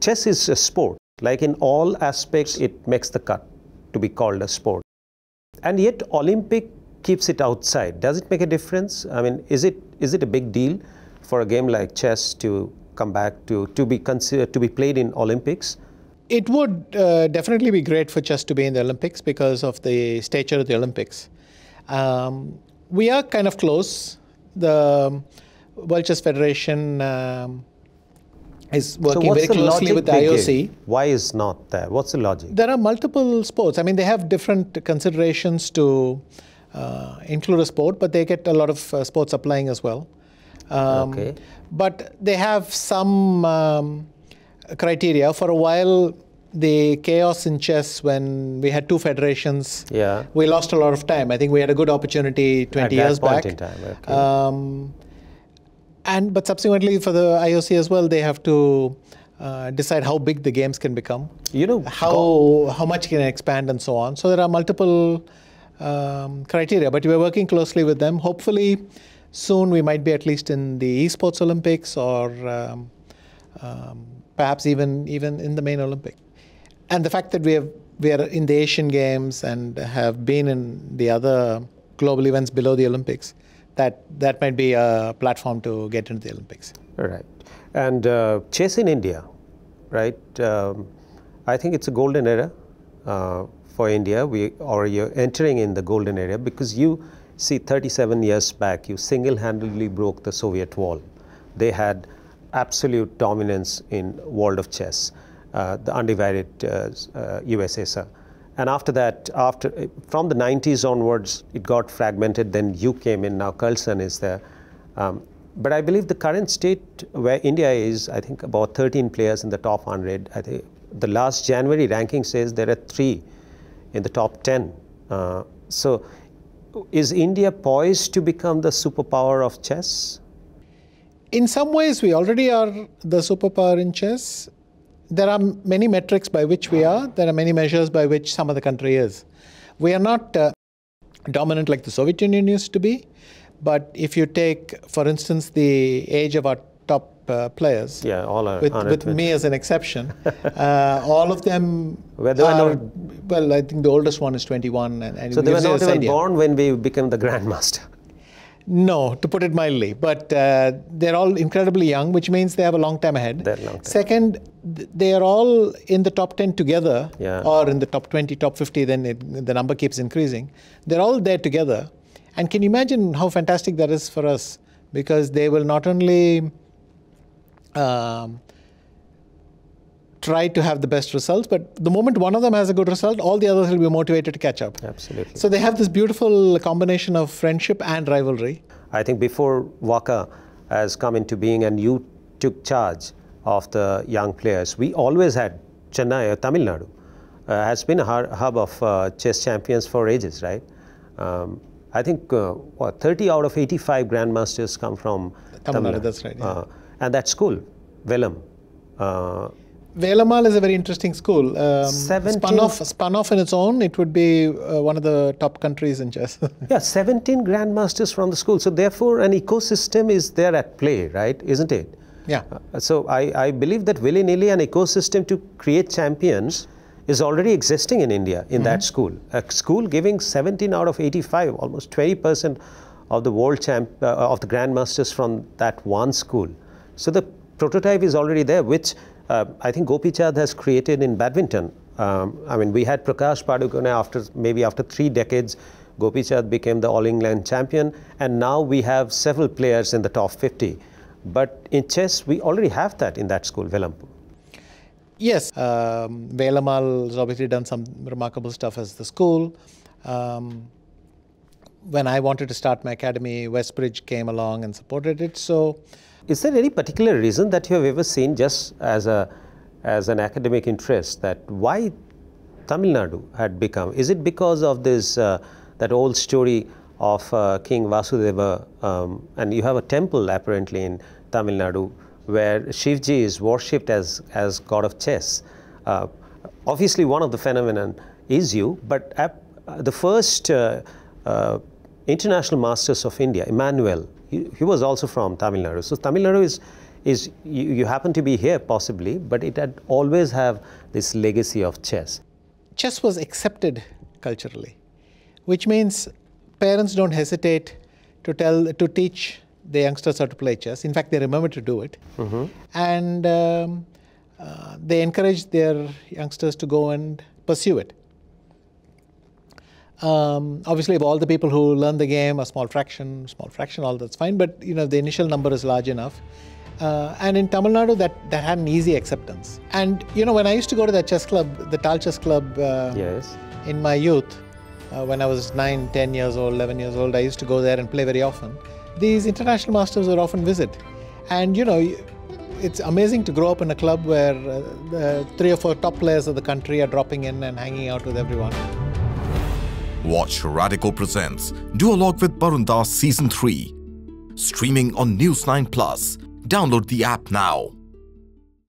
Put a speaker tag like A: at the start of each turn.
A: chess is a sport. Like in all aspects, it makes the cut to be called a sport. And yet Olympic keeps it outside. Does it make a difference? I mean, is it a big deal for a game like chess to come back to be considered to be played in Olympics?
B: It would definitely be great for chess to be in the Olympics because of the stature of the Olympics. We are kind of close. The World Chess Federation is working very closely with the IOC.
A: Why is not there? What's the logic?
B: There are multiple sports. I mean, they have different considerations to include a sport, but they get a lot of sports applying as well.
A: Okay.
B: But they have some criteria. For a while, the chaos in chess when we had two federations, we lost a lot of time. I think we had a good opportunity 20 years back.
A: At that point in time, okay.
B: But subsequently for the IOC as well, they have to decide how big the games can become, how much can expand and so on. So there are multiple criteria, but we're working closely with them. Hopefully soon we might be at least in the esports Olympics or perhaps even in the main Olympic. And the fact that we are in the Asian Games and have been in the other global events below the Olympics, that might be a platform to get into the Olympics.
A: Right. And chess in India, right? I think it's a golden era for India. You're entering in the golden era because you see 37 years back, you single-handedly broke the Soviet wall. They had absolute dominance in world of chess, the undivided USSR. And after that, from the 90s onwards, it got fragmented. Then you came in. Now Carlsen is there. But I believe the current state where India is, I think about 13 players in the top 100. I think the last January ranking says there are 3 in the top 10. So is India poised to become the superpower of chess?
B: In some ways, we already are the superpower in chess. There are many metrics by which we are. There are many measures by which some of the country is. We are not dominant like the Soviet Union used to be. But if you take, for instance, the age of our top players,
A: all are
B: with me as an exception, all of them are, well, I think the oldest one is 21. And
A: so they were not even born when we became the Grandmaster.
B: No, to put it mildly, but they're all incredibly young, which means they have a long time ahead. Second, they are all in the top 10 together, or in the top 20, top 50, then the number keeps increasing. They're all there together. And can you imagine how fantastic that is for us? Because they will not only try to have the best results, but the moment one of them has a good result, all the others will be motivated to catch up.
A: Absolutely.
B: So they have this beautiful combination of friendship and rivalry.
A: I think before WACA has come into being and you took charge of the young players, we always had Chennai, Tamil Nadu, has been a hub of chess champions for ages, right? I think 30 out of 85 grandmasters come from Tamil Nadu.
B: That's right. Yeah.
A: And that school, Velam.
B: Velamal is a very interesting school. Spun off in its own, it would be one of the top countries in chess.
A: 17 grandmasters from the school. So therefore, an ecosystem is there at play, right? Isn't it?
B: Yeah.
A: So I believe that willy-nilly an ecosystem to create champions is already existing in India in that school. A school giving 17 out of 85, almost 20% of the world of the grandmasters from that one school. So the prototype is already there, which I think Gopi Chand has created in badminton. I mean, we had Prakash Padukone after 3 decades. Gopi Chand became the All England champion, and now we have several players in the top 50. But in chess, we already have that in that school, Velampur.
B: Yes, Velamal has obviously done some remarkable stuff as the school. When I wanted to start my academy, Westbridge came along and supported it. So,
A: is there any particular reason that you have ever seen, just as an academic interest, that why Tamil Nadu had become? Is it because of this that old story of King Vasudeva, and you have a temple apparently in Tamil Nadu where Shivji is worshipped as god of chess? Obviously, one of the phenomenon is you, but the first international masters of India, Emmanuel, he was also from Tamil Nadu. So Tamil Nadu is you happen to be here possibly, but it had always have this legacy of chess.
B: Chess was accepted culturally, which means parents don't hesitate to teach the youngsters how to play chess. In fact, they remember to do it. And they encourage their youngsters to go and pursue it. Obviously, of all the people who learn the game, a small fraction, all that's fine. But the initial number is large enough. And in Tamil Nadu, that had an easy acceptance. And when I used to go to that chess club, the Tal Chess Club, in my youth, when I was 9, 10 years old, 11 years old, I used to go there and play very often. These international masters would often visit. And it's amazing to grow up in a club where the 3 or 4 top players of the country are dropping in and hanging out with everyone.
C: Watch Radico presents Duologue with Barun Season 3. Streaming on News 9 Plus. Download the app now.